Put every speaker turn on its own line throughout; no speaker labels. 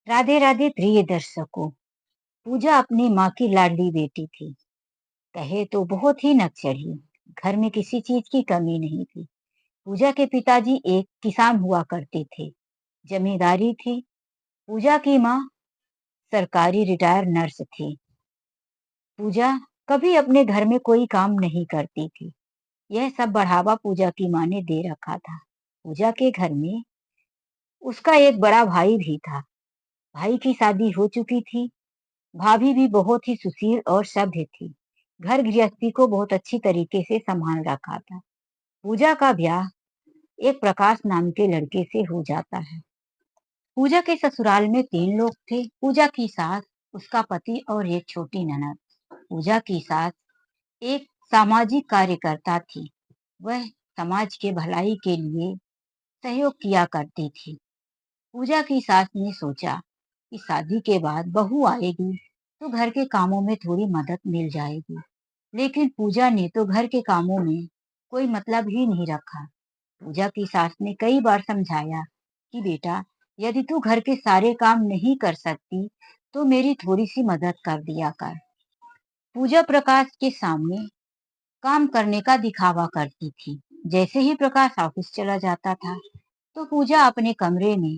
राधे राधे प्रिय दर्शकों। पूजा अपनी माँ की लाडली बेटी थी। कहे तो बहुत ही नक्सली। घर में किसी चीज की कमी नहीं थी। पूजा के पिताजी एक किसान हुआ करते थे। जमींदारी थी। पूजा की माँ सरकारी रिटायर नर्स थी। पूजा कभी अपने घर में कोई काम नहीं करती थी। यह सब बढ़ावा पूजा की माँ ने दे रखा था। पूजा के घर में उसका एक बड़ा भाई भी था। भाई की शादी हो चुकी थी। भाभी भी बहुत ही सुशील और सभ्य थी। घर गृहस्थी को बहुत अच्छी तरीके से संभाल रखा था। पूजा का ब्याह एक प्रकाश नाम के लड़के से हो जाता है। पूजा के ससुराल में 3 लोग थे। पूजा की सास, उसका पति और एक छोटी ननद। पूजा की सास एक सामाजिक कार्यकर्ता थी। वह समाज के भलाई के लिए सहयोग किया करती थी। पूजा की सास ने सोचा कि शादी के बाद बहू आएगी तो घर के कामों में थोड़ी मदद मिल जाएगी। लेकिन पूजा ने तो घर के कामों में कोई मतलब ही नहीं रखा। पूजा की सास ने कई बार समझाया कि बेटा, यदि तू घर के सारे काम नहीं कर सकती तो मेरी थोड़ी सी मदद कर दिया कर। पूजा प्रकाश के सामने काम करने का दिखावा करती थी। जैसे ही प्रकाश ऑफिस चला जाता था तो पूजा अपने कमरे में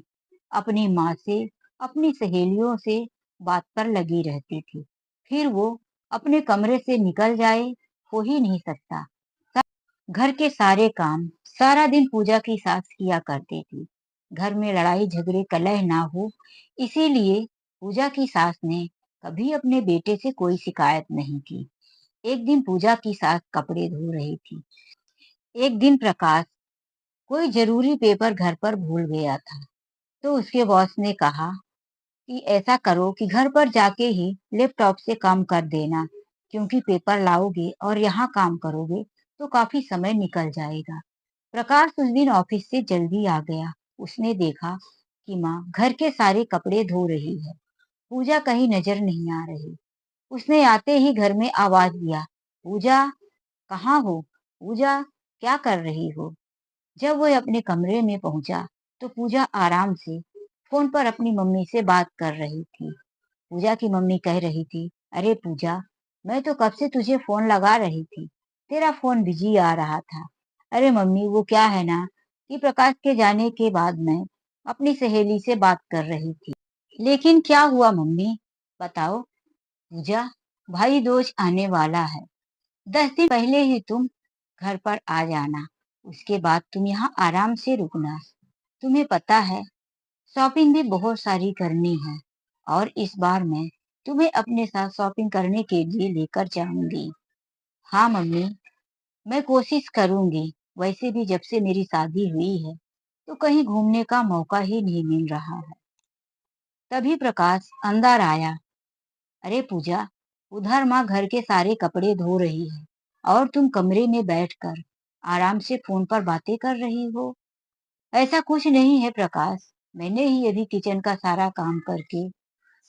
अपनी माँ से, अपनी सहेलियों से बात पर लगी रहती थी। फिर वो अपने कमरे से निकल जाए, हो ही नहीं सकता। घर के सारे काम सारा दिन पूजा की सास किया करती थी। घर में लड़ाई झगड़े कलह ना हो, इसीलिए पूजा की सास ने कभी अपने बेटे से कोई शिकायत नहीं की। एक दिन पूजा की सास कपड़े धो रही थी। एक दिन प्रकाश कोई जरूरी पेपर घर पर भूल गया था। तो उसके बॉस ने कहा कि ऐसा करो कि घर पर जाके ही लैपटॉप से काम कर देना, क्योंकि पेपर लाओगे और यहाँ काम करोगे तो काफी समय निकल जाएगा। प्रकाश उस दिन ऑफिस से जल्दी आ गया। उसने देखा कि माँ घर के सारे कपड़े धो रही है। पूजा कहीं नजर नहीं आ रही। उसने आते ही घर में आवाज दिया, पूजा, कहाँ हो? पूजा, क्या कर रही हो? जब वह अपने कमरे में पहुंचा तो पूजा आराम से फोन पर अपनी मम्मी से बात कर रही थी। पूजा की मम्मी कह रही थी, अरे पूजा, मैं तो कब से तुझे फोन लगा रही थी, तेरा फोन बिजी आ रहा था। अरे मम्मी, वो क्या है ना कि प्रकाश के जाने के बाद मैं अपनी सहेली से बात कर रही थी। लेकिन क्या हुआ मम्मी, बताओ। पूजा, भाई दोस्त आने वाला है। 10 दिन पहले ही तुम घर पर आ जाना। उसके बाद तुम यहाँ आराम से रुकना। तुम्हें पता है, शॉपिंग भी बहुत सारी करनी है और इस बार मैं तुम्हें अपने साथ शॉपिंग करने के लिए लेकर जाऊंगी। हाँ मम्मी, मैं कोशिश करूंगी। वैसे भी जब से मेरी शादी हुई है तो कहीं घूमने का मौका ही नहीं मिल रहा है। तभी प्रकाश अंदर आया। अरे पूजा, उधर माँ घर के सारे कपड़े धो रही है और तुम कमरे में बैठकर आराम से फोन पर बातें कर रही हो। ऐसा कुछ नहीं है प्रकाश, मैंने ही अभी किचन का सारा काम करके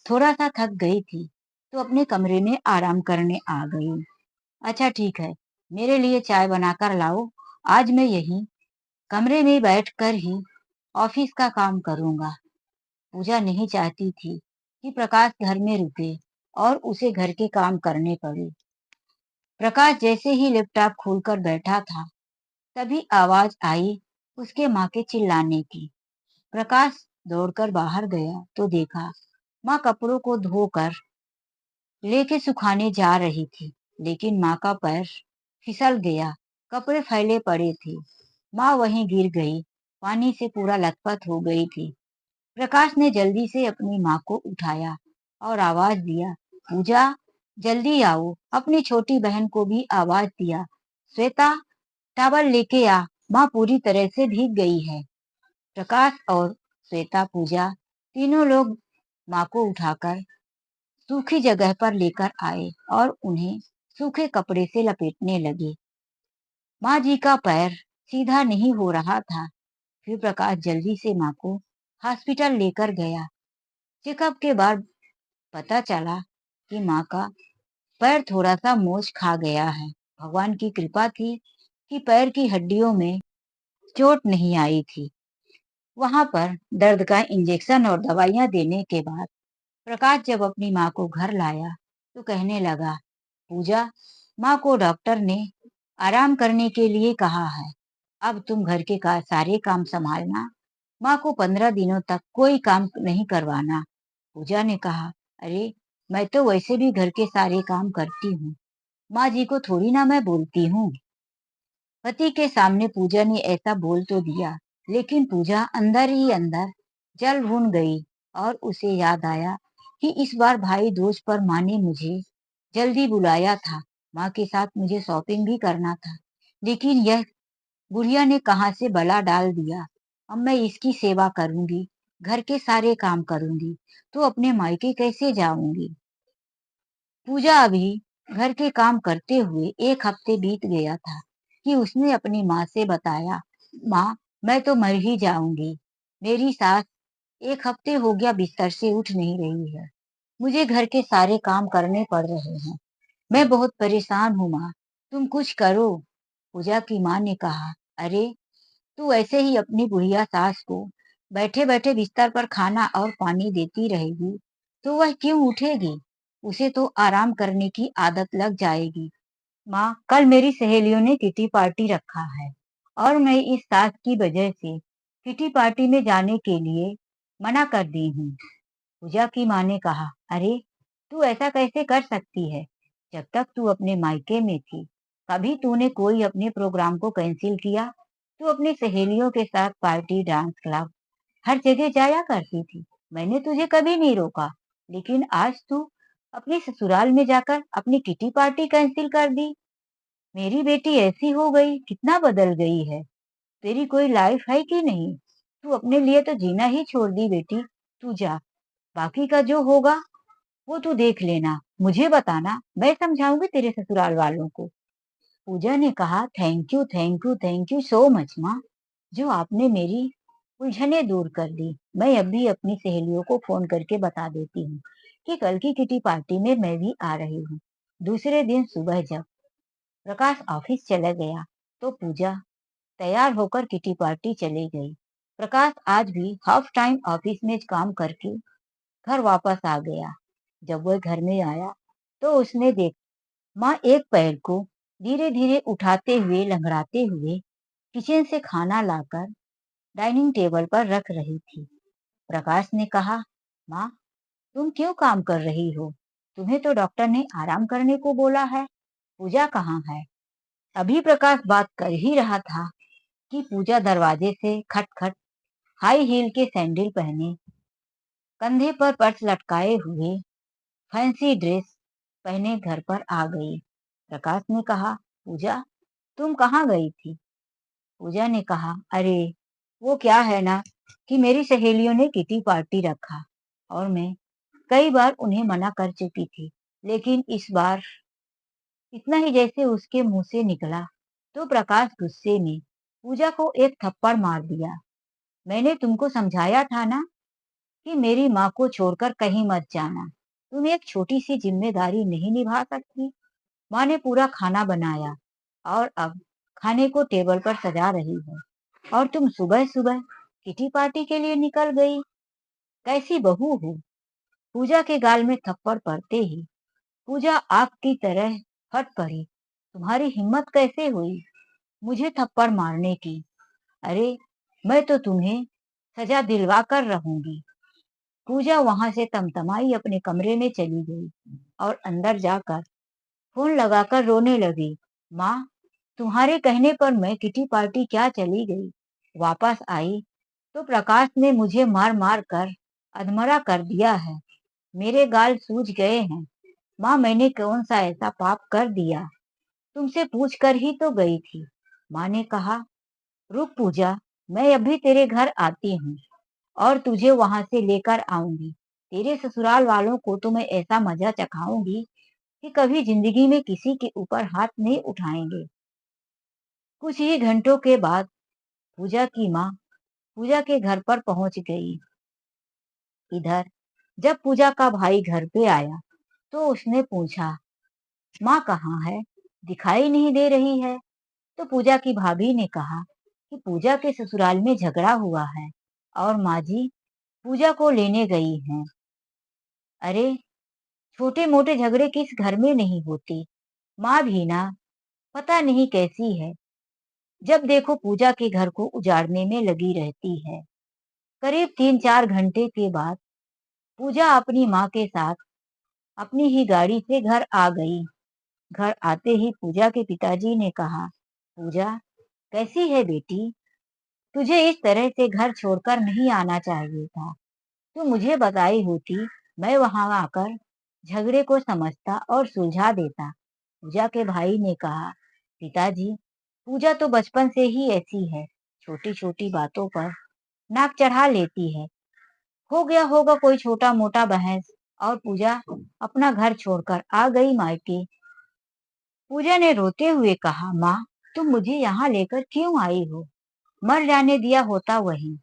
थोड़ा सा थक गई थी तो अपने कमरे में आराम करने आ गई। अच्छा ठीक है, मेरे लिए चाय बनाकर लाओ। आज मैं यही कमरे में बैठकर ही ऑफिस का काम करूंगा। पूजा नहीं चाहती थी कि प्रकाश घर में रुके और उसे घर के काम करने पड़े। प्रकाश जैसे ही लैपटॉप खोलकर बैठा था तभी आवाज आई उसके माँ के चिल्लाने की। प्रकाश दौड़कर बाहर गया तो देखा माँ कपड़ों को धोकर लेके सुखाने जा रही थी। लेकिन माँ का पैर फिसल गया। कपड़े फैले पड़े थे। माँ वहीं गिर गई। पानी से पूरा लथपथ हो गई थी। प्रकाश ने जल्दी से अपनी माँ को उठाया और आवाज दिया, पूजा, जल्दी आओ। अपनी छोटी बहन को भी आवाज दिया, श्वेता, टॉवल लेके आ, माँ पूरी तरह से भीग गई है। प्रकाश और श्वेता, पूजा, तीनों लोग माँ को उठाकर सूखी जगह पर लेकर आए और उन्हें सूखे कपड़े से लपेटने लगे। माँ जी का पैर सीधा नहीं हो रहा था। फिर प्रकाश जल्दी से माँ को हॉस्पिटल लेकर गया। चेकअप के बाद पता चला कि माँ का पैर थोड़ा सा मोच खा गया है। भगवान की कृपा थी कि पैर की हड्डियों में चोट नहीं आई थी। वहां पर दर्द का इंजेक्शन और दवाइयां देने के बाद प्रकाश जब अपनी माँ को घर लाया तो कहने लगा, पूजा, माँ को डॉक्टर ने आराम करने के लिए कहा है। अब तुम घर के सारे काम संभालना। माँ को 15 दिनों तक कोई काम नहीं करवाना। पूजा ने कहा, अरे, मैं तो वैसे भी घर के सारे काम करती हूँ। माँ जी को थोड़ी ना मैं बोलती हूँ। पति के सामने पूजा ने ऐसा बोल तो दिया, लेकिन पूजा अंदर ही अंदर जल भून गई और उसे याद आया कि इस बार भाई दूज पर माँ ने मुझे जल्दी बुलाया था। माँ के साथ मुझे शॉपिंग भी करना था, लेकिन यह बुढ़िया ने कहाँ से बला डाल दिया। अब मैं इसकी सेवा करूंगी, घर के सारे काम करूंगी, तो अपने मायके कैसे जाऊंगी। पूजा अभी घर के काम करते हुए 1 हफ्ते बीत गया था कि उसने अपनी माँ से बताया, माँ, मैं तो मर ही जाऊंगी। मेरी सास 1 हफ्ते हो गया बिस्तर से उठ नहीं रही है। मुझे घर के सारे काम करने पड़ रहे हैं। मैं बहुत परेशान हूँ माँ, तुम कुछ करो। पूजा की माँ ने कहा, अरे, तू ऐसे ही अपनी बुढ़िया सास को बैठे बैठे बिस्तर पर खाना और पानी देती रहेगी तो वह क्यों उठेगी। उसे तो आराम करने की आदत लग जाएगी। माँ, कल मेरी सहेलियों ने किटी पार्टी रखा है और मैं इस सास की वजह से किटी पार्टी में जाने के लिए मना कर दी हूँ। पूजा की माँ ने कहा, अरे, तू ऐसा कैसे कर सकती है। जब तक तू अपने मायके में थी कभी तूने कोई अपने प्रोग्राम को कैंसिल किया। तू अपनी सहेलियों के साथ पार्टी, डांस क्लब, हर जगह जाया करती थी। मैंने तुझे कभी नहीं रोका, लेकिन आज तू अपने ससुराल में जाकर अपनी किटी पार्टी कैंसिल कर दी। मेरी बेटी ऐसी हो गई, कितना बदल गई है। तेरी कोई लाइफ है कि नहीं। तू अपने लिए तो जीना ही छोड़ दी बेटी। तू जा, बाकी का जो होगा वो तू देख लेना, मुझे बताना, मैं समझाऊंगी तेरे ससुराल वालों को। पूजा ने कहा, thank you, thank you, thank you so much माँ, जो आपने मेरी उलझने दूर कर दी। मैं अभी अपनी सहेलियों को फोन करके बता देती हूँ कि कल की किटी पार्टी में मैं भी आ रही हूँ। दूसरे दिन सुबह जब प्रकाश ऑफिस चला गया तो पूजा तैयार होकर किटी पार्टी चली गई। प्रकाश आज भी हाफ टाइम ऑफिस में काम करके घर वापस आ गया। जब वह घर में आया तो उसने देखा माँ एक पैर को धीरे धीरे उठाते हुए लंगड़ाते हुए किचन से खाना लाकर डाइनिंग टेबल पर रख रही थी। प्रकाश ने कहा, माँ, तुम क्यों काम कर रही हो। तुम्हें तो डॉक्टर ने आराम करने को बोला है। पूजा कहाँ है। अभी प्रकाश बात कर ही रहा था कि पूजा दरवाजे से खटखट हाई हील के सैंडल पहने, कंधे पर पर्स लटकाए हुए, फैंसी ड्रेस पहने घर पर आ गई। प्रकाश ने कहा, पूजा, तुम कहाँ गई थी। पूजा ने कहा, अरे, वो क्या है ना कि मेरी सहेलियों ने किटी पार्टी रखा और मैं कई बार उन्हें मना कर चुकी थी, लेकिन इस बार इतना ही जैसे उसके मुंह से निकला तो प्रकाश गुस्से में पूजा को एक थप्पड़ मार दिया। मैंने तुमको समझाया था ना कि मेरी माँ को छोड़कर कहीं मत जाना। तुम एक छोटी सी जिम्मेदारी नहीं निभा सकती। माँ ने पूरा खाना बनाया और अब खाने को टेबल पर सजा रही है और तुम सुबह सुबह किटी पार्टी के लिए निकल गई। कैसी बहू हो। पूजा के गाल में थप्पड़ पड़ते ही पूजा आग की तरह फट पड़ी। तुम्हारी हिम्मत कैसे हुई मुझे थप्पड़ मारने की। अरे, मैं तो तुम्हें सजा दिलवा कर रहूंगी। पूजा वहां से तमतमाई अपने कमरे में चली गई और अंदर जाकर फोन लगाकर रोने लगी। माँ, तुम्हारे कहने पर मैं किटी पार्टी क्या चली गई। वापस आई तो प्रकाश ने मुझे मार मार कर अधमरा कर दिया है। मेरे गाल सूज गए हैं। माँ, मैंने कौन सा ऐसा पाप कर दिया। तुमसे पूछ कर ही तो गई थी। माँ ने कहा, रुक पूजा, मैं अभी तेरे घर आती हूँ और तुझे वहां से लेकर आऊंगी। तेरे ससुराल वालों को तो मैं ऐसा मजा चखाऊंगी कि कभी जिंदगी में किसी के ऊपर हाथ नहीं उठाएंगे। कुछ ही घंटों के बाद पूजा की माँ पूजा के घर पर पहुंच गई। इधर जब पूजा का भाई घर पे आया तो उसने पूछा, माँ कहाँ है, दिखाई नहीं दे रही है। तो पूजा की भाभी ने कहा कि पूजा के ससुराल में झगड़ा हुआ है और माँ जी पूजा को लेने गई हैं। अरे, छोटे मोटे झगड़े किस घर में नहीं होते। माँ भी ना पता नहीं कैसी है, जब देखो पूजा के घर को उजाड़ने में लगी रहती है। करीब 3-4 घंटे के बाद पूजा अपनी माँ के साथ अपनी ही गाड़ी से घर आ गई। घर आते ही पूजा के पिताजी ने कहा, पूजा कैसी है बेटी? तुझे इस तरह से घर छोड़कर नहीं आना चाहिए था। तू मुझे बताई होती, मैं वहां आकर झगड़े को समझता और सुलझा देता। पूजा के भाई ने कहा, पिताजी पूजा तो बचपन से ही ऐसी है, छोटी छोटी बातों पर नाक चढ़ा लेती है। हो गया होगा कोई छोटा मोटा बहस और पूजा अपना घर छोड़कर आ गई मायके। पूजा ने रोते हुए कहा, माँ तुम मुझे यहाँ लेकर क्यों आई हो? मर जाने दिया होता वहीं।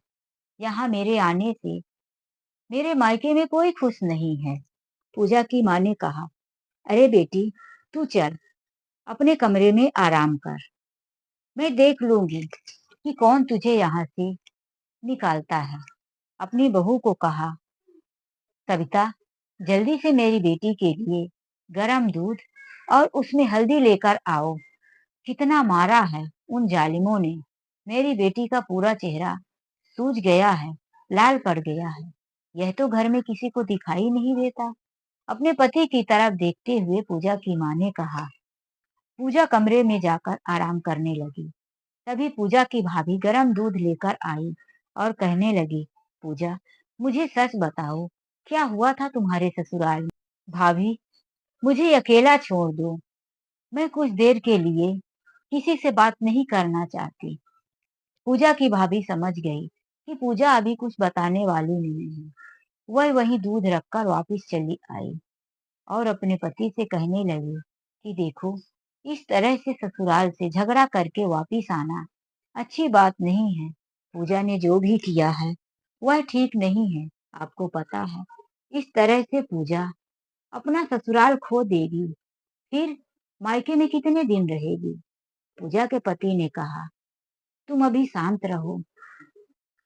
यहाँ मेरे आने से मेरे मायके में कोई खुश नहीं है। पूजा की माँ ने कहा, अरे बेटी तू चल अपने कमरे में आराम कर, मैं देख लूंगी कि कौन तुझे यहाँ से निकालता है। अपनी बहू को कहा, सविता जल्दी से मेरी बेटी के लिए गरम दूध और उसमें हल्दी लेकर आओ। कितना मारा है उन जालिमों ने, मेरी बेटी का पूरा चेहरा सूज गया है, लाल पड़ गया है। यह तो घर में किसी को दिखाई नहीं देता। अपने पति की तरफ देखते हुए पूजा की माँ ने कहा। पूजा कमरे में जाकर आराम करने लगी। तभी पूजा की भाभी गरम दूध लेकर आई और कहने लगी, पूजा मुझे सच बताओ, क्या हुआ था तुम्हारे ससुराल में? भाभी मुझे अकेला छोड़ दो, मैं कुछ देर के लिए किसी से बात नहीं करना चाहती। पूजा की भाभी समझ गई कि पूजा अभी कुछ बताने वाली नहीं है। वह वही दूध रखकर वापस चली आई और अपने पति से कहने लगी कि देखो, इस तरह से ससुराल से झगड़ा करके वापिस आना अच्छी बात नहीं है। पूजा ने जो भी किया है वह ठीक नहीं है। आपको पता है इस तरह से पूजा अपना ससुराल खो देगी, फिर मायके में कितने दिन रहेगी? पूजा के पति ने कहा, तुम अभी शांत रहो,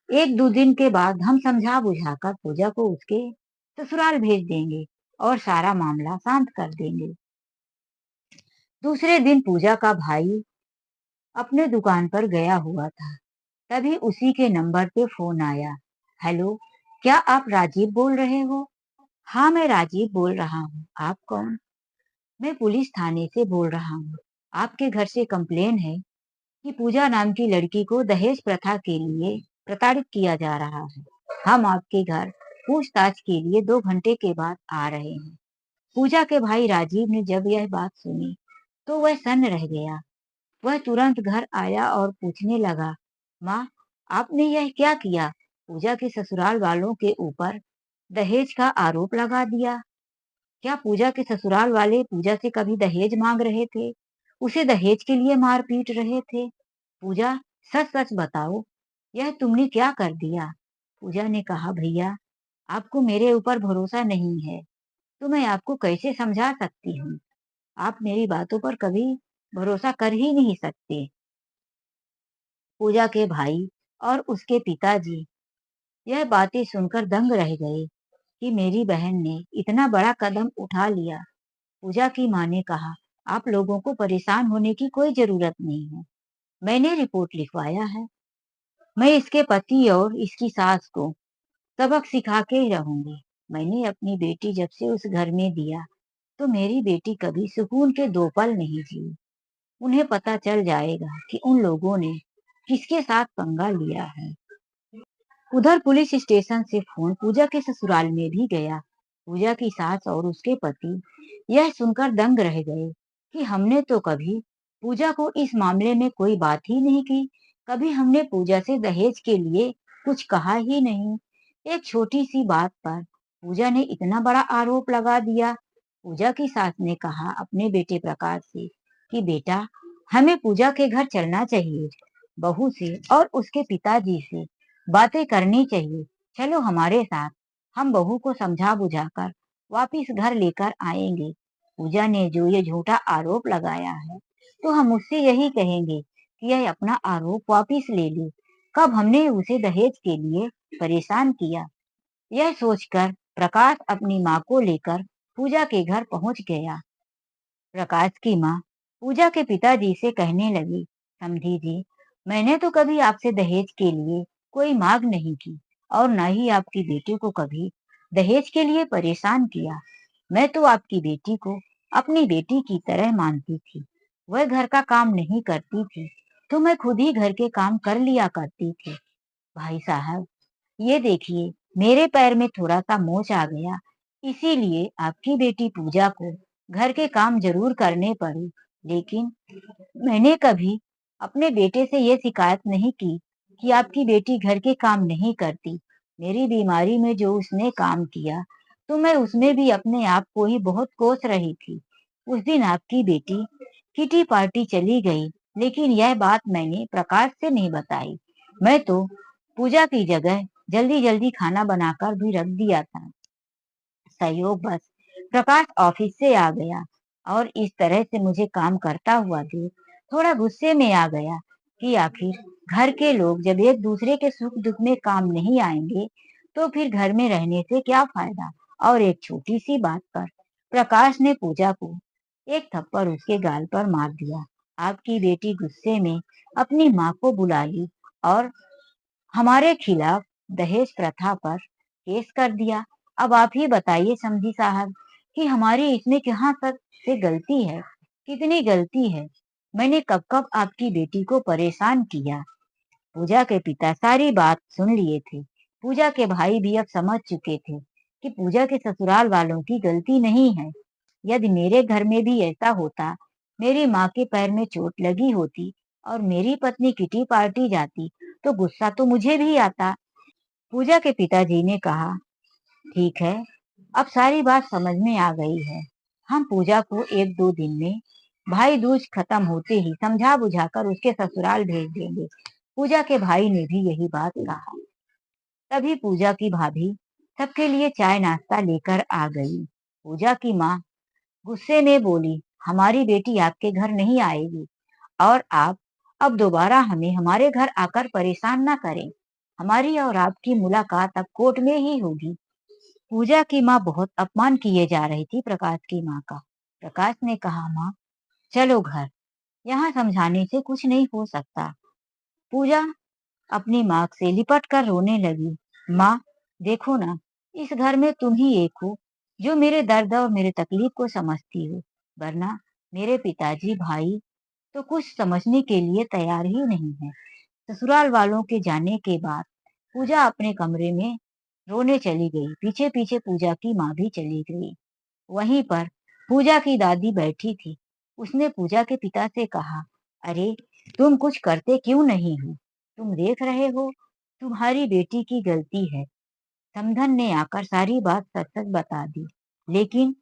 1-2 दिन के बाद हम समझा बुझाकर पूजा को उसके ससुराल भेज देंगे और सारा मामला शांत कर देंगे। दूसरे दिन पूजा का भाई अपने दुकान पर गया हुआ था। तभी उसी के नंबर पे फोन आया। हेलो, क्या आप राजीव बोल रहे हो? हाँ मैं राजीव बोल रहा हूँ। आप कौन? मैं पुलिस थाने से बोल रहा हूँ। आपके घर से कंप्लेन है कि पूजा नाम की लड़की को दहेज प्रथा के लिए प्रताड़ित किया जा रहा है। हम आपके घर पूछताछ के लिए 2 घंटे के बाद आ रहे हैं। पूजा के भाई राजीव ने जब यह बात सुनी तो वह सन्न रह गया। वह तुरंत घर आया और पूछने लगा, माँ आपने यह क्या किया? पूजा के ससुराल वालों के ऊपर दहेज का आरोप लगा दिया। क्या पूजा के ससुराल वाले पूजा से कभी दहेज मांग रहे थे? उसे दहेज के लिए मार पीट रहे थे? पूजा सच सच बताओ, यह तुमने क्या कर दिया? पूजा ने कहा, भैया आपको मेरे ऊपर भरोसा नहीं है तो मैं आपको कैसे समझा सकती हूँ। आप मेरी बातों पर कभी भरोसा कर ही नहीं सकते। पूजा के भाई और उसके पिताजी यह बातें सुनकर दंग रह गए कि मेरी बहन ने इतना बड़ा कदम उठा लिया। पूजा की माँ ने कहा, आप लोगों को परेशान होने की कोई जरूरत नहीं है। मैंने रिपोर्ट लिखवाया है। मैं इसके पति और इसकी सास को सबक सिखा के ही रहूंगी। मैंने अपनी बेटी जब से उस घर में दिया तो मेरी बेटी कभी सुकून के 2 पल नहीं जी। उन्हें पता चल जाएगा कि उन लोगों ने किसके साथ पंगा लिया है। उधर पुलिस स्टेशन से फोन पूजा के ससुराल में भी गया। पूजा की सास और उसके पति यह सुनकर दंग रह गए कि हमने तो कभी पूजा को इस मामले में कोई बात ही नहीं की। कभी हमने पूजा से दहेज के लिए कुछ कहा ही नहीं। एक छोटी सी बात पर पूजा ने इतना बड़ा आरोप लगा दिया। पूजा की सास ने कहा अपने बेटे प्रकाश से कि बेटा हमें पूजा के घर चलना चाहिए, बहू से और उसके पिताजी से बातें करनी चाहिए। चलो हमारे साथ, हम बहू को समझा बुझाकर वापिस घर लेकर आएंगे। पूजा ने जो ये झूठा आरोप लगाया है तो हम उससे यही कहेंगे कि यह अपना आरोप वापिस ले ले। कब हमने उसे दहेज के लिए परेशान किया। यह सोचकर प्रकाश अपनी माँ को लेकर पूजा के घर पहुंच गया। प्रकाश की माँ पूजा के पिताजी से कहने लगी, समधी जी, मैंने तो कभी आपसे दहेज के लिए कोई मांग नहीं की और न ही आपकी बेटी को कभी दहेज के लिए परेशान किया। मैं तो आपकी बेटी को अपनी बेटी की तरह मानती थी। वह घर का काम नहीं करती थी तो मैं खुद ही घर के काम कर लिया करती थी। भाई साहब, ये देखिए, मेरे पैर में थोड़ा सा मोच आ गया, इसीलिए आपकी बेटी पूजा को घर के काम जरूर करने पड़े। लेकिन मैंने कभी अपने बेटे से ये शिकायत नहीं की कि आपकी बेटी घर के काम नहीं करती। मेरी बीमारी में जो उसने काम किया तो मैं उसमें भी अपने आप को ही बहुत कोस रही थी। उस दिन आपकी बेटी किटी पार्टी चली गई, लेकिन यह बात मैंने प्रकाश से नहीं बताई। मैं तो पूजा की जगह जल्दी जल्दी खाना बनाकर भी रख दिया था। संयोग बस प्रकाश ऑफिस से आ गया और इस तरह से मुझे काम करता हुआ देख थोड़ा गुस्से में आ गया कि आखिर घर के लोग जब एक दूसरे के सुख दुख में काम नहीं आएंगे तो फिर घर में रहने से क्या फायदा। और एक छोटी सी बात पर प्रकाश ने पूजा को एक थप्पड़ उसके गाल पर मार दिया। आपकी बेटी गुस्से में अपनी माँ को बुला ली और हमारे खिलाफ दहेज प्रथा पर केस कर दिया। अब आप ही बताइए समधी साहब कि हमारी इसमें कहाँ तक से गलती है, कितनी गलती है। मैंने कब कब आपकी बेटी को परेशान किया। पूजा के पिता सारी बात सुन लिए थे। पूजा के भाई भी अब समझ चुके थे कि पूजा के ससुराल वालों की गलती नहीं है। यदि मेरे घर में भी ऐसा होता, मेरी माँ के पैर में चोट लगी होती और मेरी पत्नी किटी पार्टी जाती तो गुस्सा तो मुझे भी आता। पूजा के पिताजी ने कहा, ठीक है, अब सारी बात समझ में आ गई है। हम पूजा को एक दो दिन में भाई दूज खत्म होते ही समझा बुझाकर उसके ससुराल भेज देंगे। पूजा के भाई ने भी यही बात कहा। तभी पूजा की भाभी सबके लिए चाय नाश्ता लेकर आ गई। पूजा की माँ गुस्से में बोली, हमारी बेटी आपके घर नहीं आएगी और आप अब दोबारा हमें हमारे घर आकर परेशान ना करें। हमारी और आपकी मुलाकात अब कोर्ट में ही होगी। पूजा की माँ बहुत अपमान किए जा रही थी प्रकाश की माँ का। प्रकाश ने कहा, माँ चलो घर, यहाँ समझाने से कुछ नहीं हो सकता। पूजा अपनी माँ से लिपट कर रोने लगी। माँ देखो ना, इस घर में तुम ही एक हो जो मेरे दर्द और मेरे तकलीफ को समझती हो, वरना मेरे पिताजी भाई तो कुछ समझने के लिए तैयार ही नहीं है। ससुराल वालों के जाने के बाद पूजा अपने कमरे में रोने चली गई। पीछे पीछे पूजा की माँ भी चली गई। वहीं पर पूजा की दादी बैठी थी। उसने पूजा के पिता से कहा, अरे तुम कुछ करते क्यों नहीं हो? तुम देख रहे हो तुम्हारी बेटी की गलती है। समधन ने आकर सारी बात सच सच बता दी। लेकिन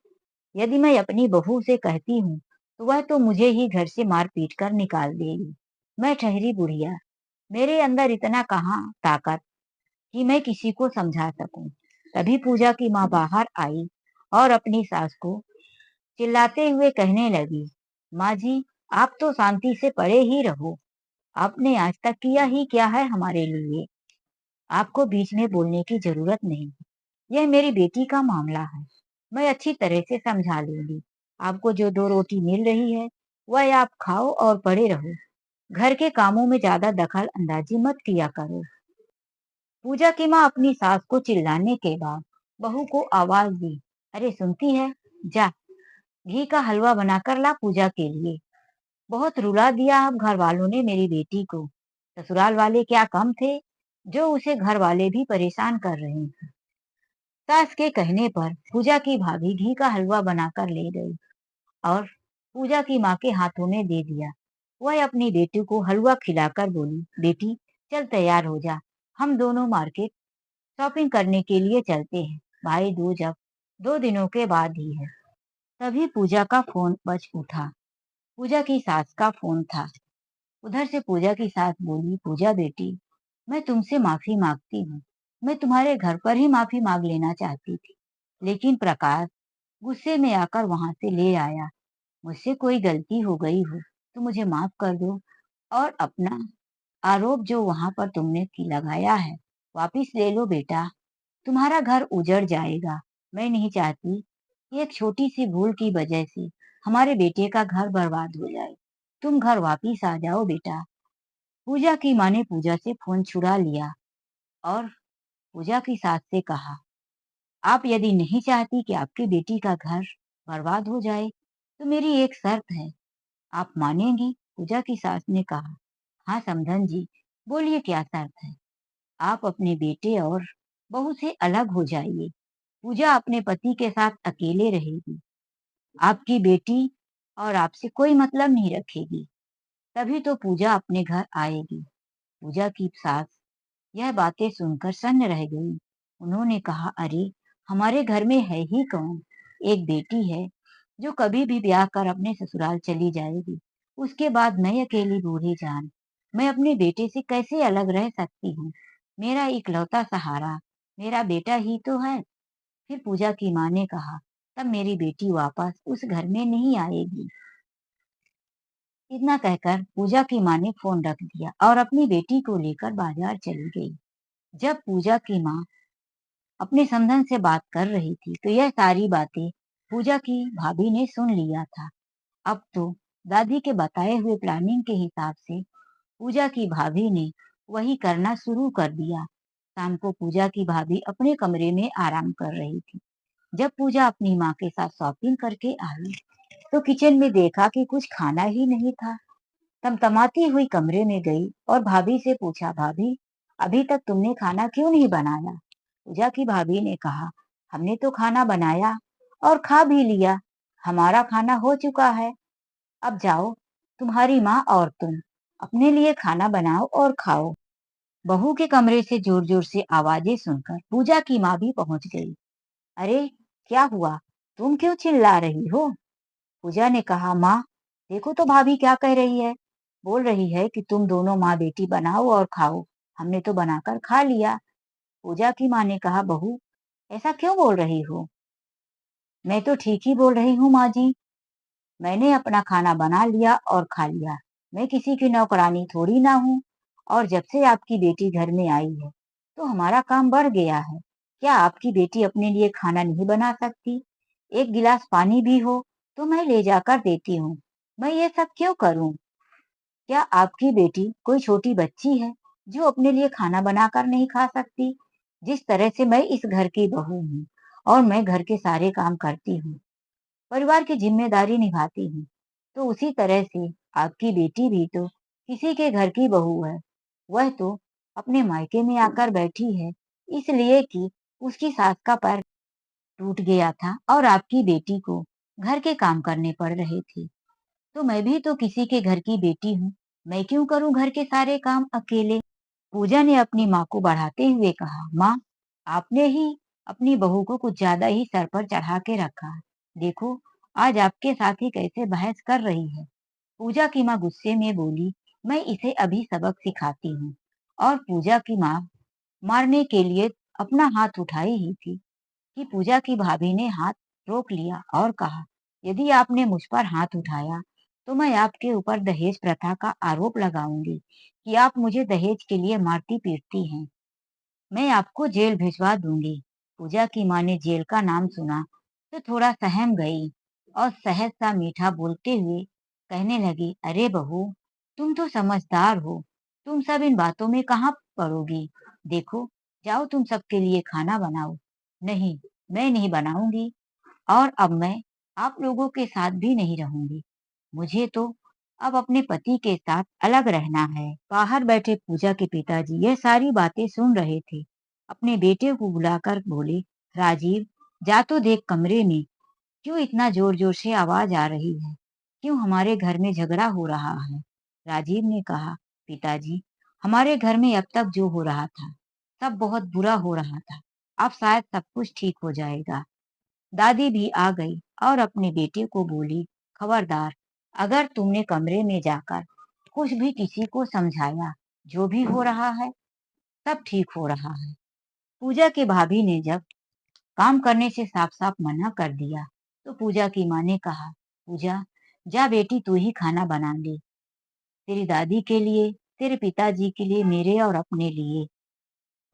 यदि मैं अपनी बहू से कहती हूँ तो वह तो मुझे ही घर से मार पीट कर निकाल देगी। मैं ठहरी बुढ़िया, मेरे अंदर इतना कहाँ ताकत कि मैं किसी को समझा सकूं। तभी पूजा की माँ बाहर आई और अपनी सास को चिल्लाते हुए कहने लगी, माँ जी, आप तो शांति से पड़े ही रहो। आपने आज तक किया ही क्या है हमारे लिए? आपको बीच में बोलने की जरूरत नहीं। यह मेरी बेटी का मामला है, मैं अच्छी तरह से समझा लूंगी। आपको जो दो रोटी मिल रही है वह आप खाओ और पड़े रहो। घर के कामों में ज्यादा दखल अंदाजी मत किया करो। पूजा की माँ अपनी सास को चिल्लाने के बाद बहू को आवाज दी, अरे सुनती है, जा घी का हलवा बनाकर ला पूजा के लिए। बहुत रुला दिया अब घर वालों ने मेरी बेटी को। ससुराल वाले क्या कम थे जो उसे घर वाले भी परेशान कर रहे थे। सास के कहने पर पूजा की भाभी घी का हलवा बनाकर ले गई और पूजा की माँ के हाथों में दे दिया। वह अपनी बेटी को हलवा खिलाकर बोली, बेटी चल तैयार हो जा, हम दोनों मार्केट शॉपिंग करने के लिए चलते हैं। भाई दूज अब 2 दिनों के बाद ही है। तभी पूजा का फोन बज उठा। पूजा की सास का फोन था। उधर से पूजा की सास बोली, पूजा बेटी, मैं तुमसे माफी मांगती हूँ। मैं तुम्हारे घर पर ही माफी मांग लेना चाहती थी, लेकिन प्रकाश गुस्से में आकर वहां से ले आया। मुझसे कोई गलती हो गई हो तो मुझे माफ कर दो और अपना आरोप जो वहां पर तुमने की लगाया है वापिस ले लो बेटा। तुम्हारा घर उजड़ जाएगा। मैं नहीं चाहती कि एक छोटी सी भूल की वजह से हमारे बेटे का घर बर्बाद हो जाए। तुम घर वापिस आ जाओ बेटा। पूजा की माँ ने पूजा से फोन छुड़ा लिया और पूजा की सास से कहा, आप यदि नहीं चाहती कि आपकी बेटी का घर बर्बाद हो जाए तो मेरी एक शर्त है, आप मानेंगी? पूजा की सास ने कहा, हाँ समधन जी, बोलिए क्या शर्त है। आप अपने बेटे और बहू से अलग हो जाइए। पूजा अपने पति के साथ अकेले रहेगी। आपकी बेटी और आपसे कोई मतलब नहीं रखेगी। तभी तो पूजा अपने घर आएगी। पूजा की सास यह बातें सुनकर सन्न रह गई। उन्होंने कहा, अरे हमारे घर में है ही कौन? एक बेटी है जो कभी भी ब्याह कर अपने ससुराल चली जाएगी। उसके बाद मैं अकेली बूढ़ी जान, मैं अपने बेटे से कैसे अलग रह सकती हूँ? मेरा इकलौता सहारा मेरा बेटा ही तो है। फिर पूजा की माँ ने कहा, तब मेरी बेटी वापस उस घर में नहीं आएगी। इतना कहकर पूजा की माँ ने फोन रख दिया और अपनी बेटी को लेकर बाजार चली गई। जब पूजा की माँ अपने समधन से बात कर रही थी तो यह सारी बातें पूजा की भाभी ने सुन लिया था। अब तो दादी के बताए हुए प्लानिंग के हिसाब से पूजा की भाभी ने वही करना शुरू कर दिया। शाम को पूजा की भाभी अपने कमरे में आराम कर रही थी। जब पूजा अपनी माँ के साथ शॉपिंग करके आई तो किचन में देखा कि कुछ खाना ही नहीं था। तमतमाती हुई कमरे में गई और भाभी से पूछा, भाभी अभी तक तुमने खाना क्यों नहीं बनाया? पूजा की भाभी ने कहा, हमने तो खाना बनाया और खा भी लिया। हमारा खाना हो चुका है। अब जाओ, तुम्हारी माँ और तुम अपने लिए खाना बनाओ और खाओ। बहू के कमरे से जोर जोर से आवाजें सुनकर पूजा की माँ भी पहुंच गई। अरे क्या हुआ? तुम क्यों चिल्ला रही हो? पूजा ने कहा, माँ देखो तो भाभी क्या कह रही है। बोल रही है कि तुम दोनों माँ बेटी बनाओ और खाओ। हमने तो बनाकर खा लिया। पूजा की माँ ने कहा, बहू ऐसा क्यों बोल रही हो? मैं तो ठीक ही बोल रही हूँ माँ जी। मैंने अपना खाना बना लिया और खा लिया। मैं किसी की नौकरानी थोड़ी ना हूँ। और जब से आपकी बेटी घर में आई है तो हमारा काम बढ़ गया है। क्या आपकी बेटी अपने लिए खाना नहीं बना सकती? एक गिलास पानी भी हो तो मैं ले जाकर देती हूँ। मैं ये सब क्यों करूँ? क्या आपकी बेटी कोई छोटी बच्ची है जो अपने लिए खाना बनाकर नहीं खा सकती? जिस तरह से मैं इस घर की बहू हूँ और मैं घर के सारे काम करती हूँ, परिवार की जिम्मेदारी निभाती हूँ, तो उसी तरह से आपकी बेटी भी तो किसी के घर की बहू है। वह तो अपने मायके में आकर बैठी है इसलिए कि उसकी सास का पैर टूट गया था और आपकी बेटी को घर के काम करने पड़ रहे थे। तो मैं भी तो किसी के घर की बेटी हूँ। मैं क्यों करूँ घर के सारे काम अकेले? पूजा ने अपनी माँ को बढ़ाते हुए कहा, माँ आपने ही अपनी बहू को कुछ ज्यादा ही सर पर चढ़ा के रखा है। देखो आज आपके साथ ही कैसे बहस कर रही है। पूजा की माँ गुस्से में बोली, मैं इसे अभी सबक सिखाती हूँ। और पूजा की माँ मारने के लिए अपना हाथ उठाई ही थी कि पूजा की भाभी ने हाथ रोक लिया और कहा, यदि आपने मुझ पर हाथ उठाया तो मैं आपके ऊपर दहेज प्रथा का आरोप लगाऊंगी कि आप मुझे दहेज के लिए मारती पीटती हैं। मैं आपको जेल भिजवा दूंगी। पूजा की माँ ने जेल का नाम सुना तो थोड़ा सहम गई और सहज सा मीठा बोलते हुए कहने लगी, अरे बहू तुम तो समझदार हो, तुम सब इन बातों में कहाँ पड़ोगी। देखो जाओ तुम सबके लिए खाना बनाओ। नहीं, मैं नहीं बनाऊंगी और अब मैं आप लोगों के साथ भी नहीं रहूंगी। मुझे तो अब अपने पति के साथ अलग रहना है। बाहर बैठे पूजा के पिताजी यह सारी बातें सुन रहे थे। अपने बेटे को बुलाकर बोले, राजीव जा तो देख कमरे में क्यों इतना जोर जोर से आवाज आ रही है। क्यों हमारे घर में झगड़ा हो रहा है? राजीव ने कहा, पिताजी हमारे घर में अब तक जो हो रहा था सब बहुत बुरा हो रहा था। अब शायद सब कुछ ठीक हो जाएगा। दादी भी आ गई और अपने बेटे को बोली, खबरदार अगर तुमने कमरे में जाकर कुछ भी किसी को समझाया, जो भी हो रहा है सब ठीक हो रहा है। पूजा के भाभी ने जब काम करने से साफ साफ मना कर दिया तो पूजा की माँ ने कहा, पूजा जा बेटी तू ही खाना बना ले, तेरी दादी के लिए, तेरे पिताजी के लिए, मेरे और अपने लिए।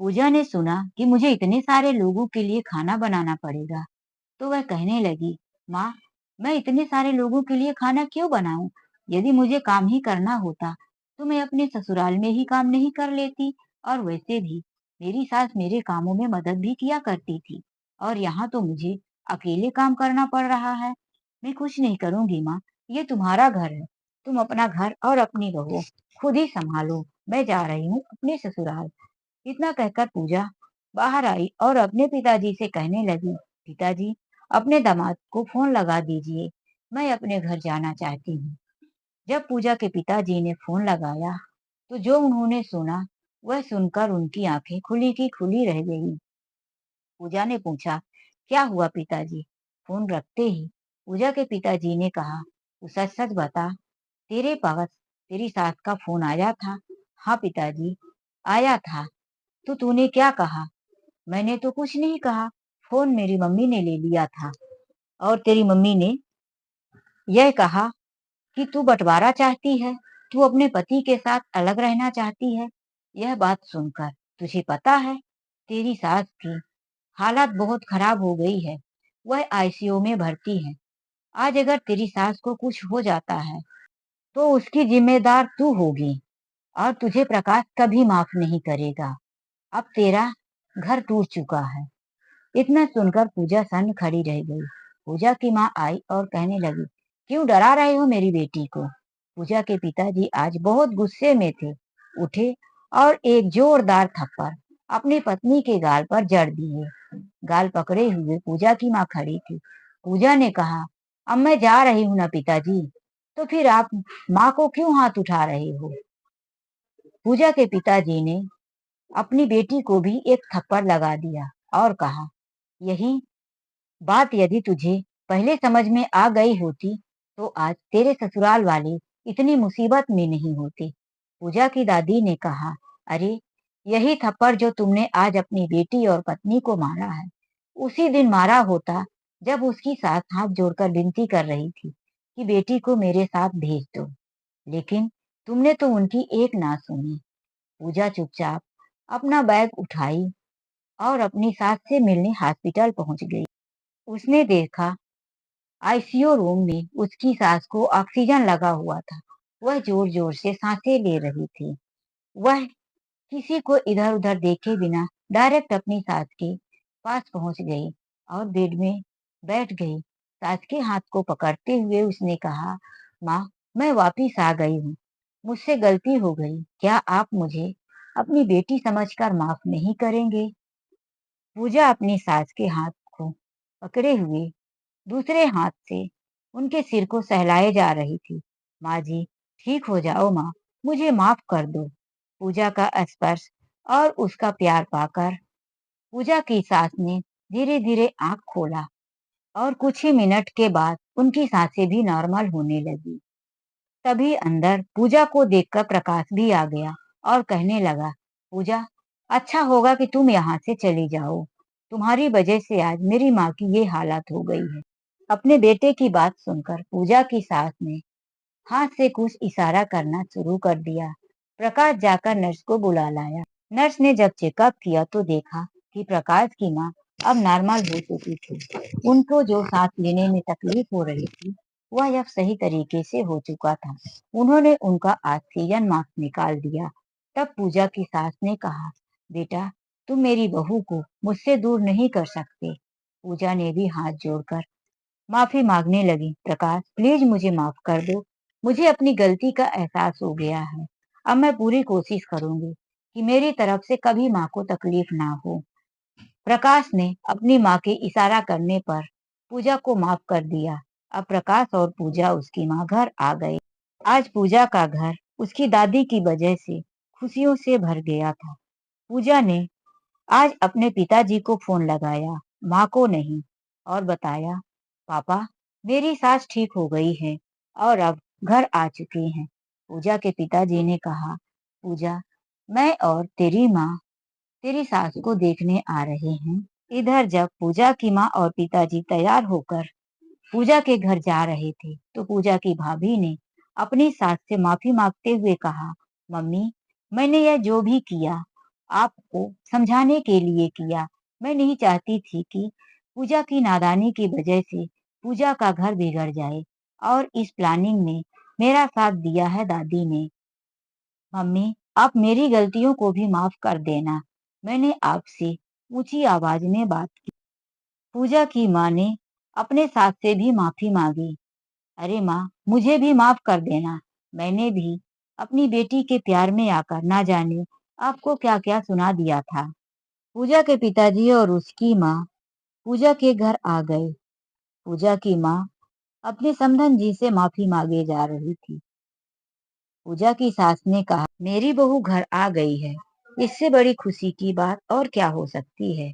पूजा ने सुना कि मुझे इतने सारे लोगों के लिए खाना बनाना पड़ेगा, तो वह कहने लगी, माँ, मैं इतने सारे लोगों के लिए खाना क्यों बनाऊं? यदि मुझे काम ही करना होता, तो मैं अपने ससुराल में ही काम नहीं कर लेती। और वैसे भी मेरी सास मेरे कामों में मदद भी किया करती थी, और यहाँ तो मुझे अकेले काम करना पड़ रहा है। मैं कुछ नहीं करूंगी माँ, ये तुम्हारा घर है। तुम अपना घर और अपनी बहू खुद ही संभालो। मैं जा रही हूँ अपने ससुराल। इतना कहकर पूजा बाहर आई और अपने पिताजी से कहने लगी, पिताजी, अपने दामाद को फोन लगा दीजिए, मैं अपने घर जाना चाहती हूँ। जब पूजा के पिताजी ने फोन लगाया, तो जो उन्होंने सुना, वह सुनकर उनकी आंखें खुली की खुली रह गईं। पूजा ने पूछा, क्या हुआ पिताजी? फोन रखते ही पूजा के पिताजी ने कहा, तू सच सच बता, तेरे पास तेरी सास का फोन आया था? हाँ पिताजी, आया था। तो तूने क्या कहा? मैंने तो कुछ नहीं कहा, फोन मेरी मम्मी ने ले लिया था, और तेरी मम्मी ने यह कहा कि तू बंटवारा चाहती है, तू अपने पति के साथ अलग रहना चाहती है। यह बात सुनकर तुझे पता है, तेरी सास की हालत बहुत खराब हो गई है, वह आईसीयू में भर्ती है। आज अगर तेरी सास को कुछ हो जाता है, तो उसकी जिम्मेदार तू होगी, और तुझे प्रकाश कभी माफ नहीं करेगा। अब तेरा घर टूट चुका है। इतना सुनकर पूजा सन्न खड़ी रह गई। पूजा की माँ आई और कहने लगी, क्यों डरा रहे हो मेरी बेटी को? पूजा के पिताजी आज बहुत गुस्से में थे। उठे और एक जोरदार थप्पड़ अपनी पत्नी के गाल पर जड़ दिए। गाल पकड़े हुए पूजा की माँ खड़ी थी। पूजा ने कहा, अब मैं जा रही हूँ ना पिताजी, तो फिर आप माँ को क्यों हाथ उठा रहे हो? पूजा के पिताजी ने अपनी बेटी को भी एक थप्पड़ लगा दिया और कहा, यही बात यदि तुझे पहले समझ में आ गई होती, तो आज तेरे ससुराल वाले इतनी मुसीबत में नहीं होते। पूजा की दादी ने कहा, अरे, यही थप्पड़ जो तुमने आज अपनी बेटी और पत्नी को मारा है, उसी दिन मारा होता जब उसकी सास हाथ जोड़कर विनती कर रही थी कि बेटी को मेरे साथ भेज दो। लेकिन तुमने तो उनकी एक ना सुनी। पूजा चुपचाप अपना बैग उठाई और अपनी सास से मिलने हॉस्पिटल पहुंच गई। उसने देखा, आईसीयू रूम में उसकी सास को ऑक्सीजन लगा हुआ था। वह जोर जोर से सांसें ले रही थी। वह किसी को इधर उधर देखे बिना डायरेक्ट अपनी सास के पास पहुंच गई और बेड में बैठ गई। सास के हाथ को पकड़ते हुए उसने कहा, माँ, मैं वापिस आ गई हूँ। मुझसे गलती हो गई, क्या आप मुझे अपनी बेटी समझकर माफ नहीं करेंगे? पूजा अपनी सास के हाथ को पकड़े हुए दूसरे हाथ से उनके सिर को सहलाए जा रही थी। माँ जी, ठीक हो जाओ माँ, मुझे माफ कर दो। पूजा का स्पर्श और उसका प्यार पाकर पूजा की सास ने धीरे धीरे आंख खोला, और कुछ ही मिनट के बाद उनकी सांसें भी नॉर्मल होने लगी। तभी अंदर पूजा को देखकर प्रकाश भी आ गया और कहने लगा, पूजा, अच्छा होगा कि तुम यहाँ से चली जाओ। तुम्हारी वजह से आज मेरी माँ की ये हालत हो गई है। अपने बेटे की बात सुनकर पूजा की सास ने हाथ से कुछ इशारा करना शुरू कर दिया। प्रकाश जाकर नर्स को बुला लाया। नर्स ने जब चेकअप किया तो देखा कि प्रकाश की माँ अब नॉर्मल हो चुकी थी। उनको जो सांस लेने में तकलीफ हो रही थी, वह अब सही तरीके से हो चुका था। उन्होंने उनका ऑक्सीजन मास्क निकाल दिया। तब पूजा की सास ने कहा, बेटा, तुम मेरी बहू को मुझसे दूर नहीं कर सकते। पूजा ने भी हाथ जोड़कर माफी मांगने लगी, प्रकाश, प्लीज मुझे माफ कर दो। मुझे अपनी गलती का एहसास हो गया है। अब मैं पूरी कोशिश करूंगी कि मेरी तरफ से कभी माँ को तकलीफ ना हो। प्रकाश ने अपनी माँ के इशारा करने पर पूजा को माफ कर दिया। अब प्रकाश और पूजा उसकी माँ घर आ गए। आज पूजा का घर उसकी दादी की वजह से खुशियों से भर गया था। पूजा ने आज अपने पिताजी को फोन लगाया, माँ को नहीं, और बताया, पापा, मेरी सास ठीक हो गई है और अब घर आ चुकी हैं। पूजा के पिताजी ने कहा, पूजा, मैं और तेरी माँ तेरी सास को देखने आ रहे हैं। इधर जब पूजा की माँ और पिताजी तैयार होकर पूजा के घर जा रहे थे, तो पूजा की भाभी ने अपनी सास से माफी मांगते हुए कहा, मम्मी, मैंने यह जो भी किया आपको समझाने के लिए किया। मैं नहीं चाहती थी कि पूजा की नादानी की वजह से पूजा का घर बिगड़ जाए और इस प्लानिंग में मेरा साथ दिया है दादी ने। मम्मी, आप मेरी गलतियों को भी माफ कर देना। मैंने आपसे ऊंची आवाज में बात की। पूजा की माँ ने अपने सास से भी माफी मांगी। अरे माँ, मुझे भी माफ कर देना। मैंने भी अपनी बेटी के प्यार में आकर ना जाने आपको क्या क्या सुना दिया था। पूजा के पिताजी और उसकी माँ पूजा के घर आ गए। पूजा की माँ अपने समधन जी से माफी मांगे जा रही थी। पूजा की सास ने कहा, मेरी बहू घर आ गई है, इससे बड़ी खुशी की बात और क्या हो सकती है।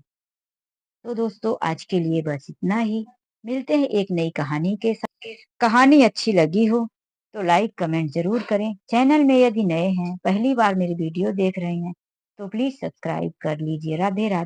तो दोस्तों, आज के लिए बस इतना ही। मिलते हैं एक नई कहानी के साथ। कहानी अच्छी लगी हो तो लाइक कमेंट जरूर करें। चैनल में यदि नए हैं, पहली बार मेरी वीडियो देख रहे हैं, तो प्लीज सब्सक्राइब कर लीजिए। राधे राधे।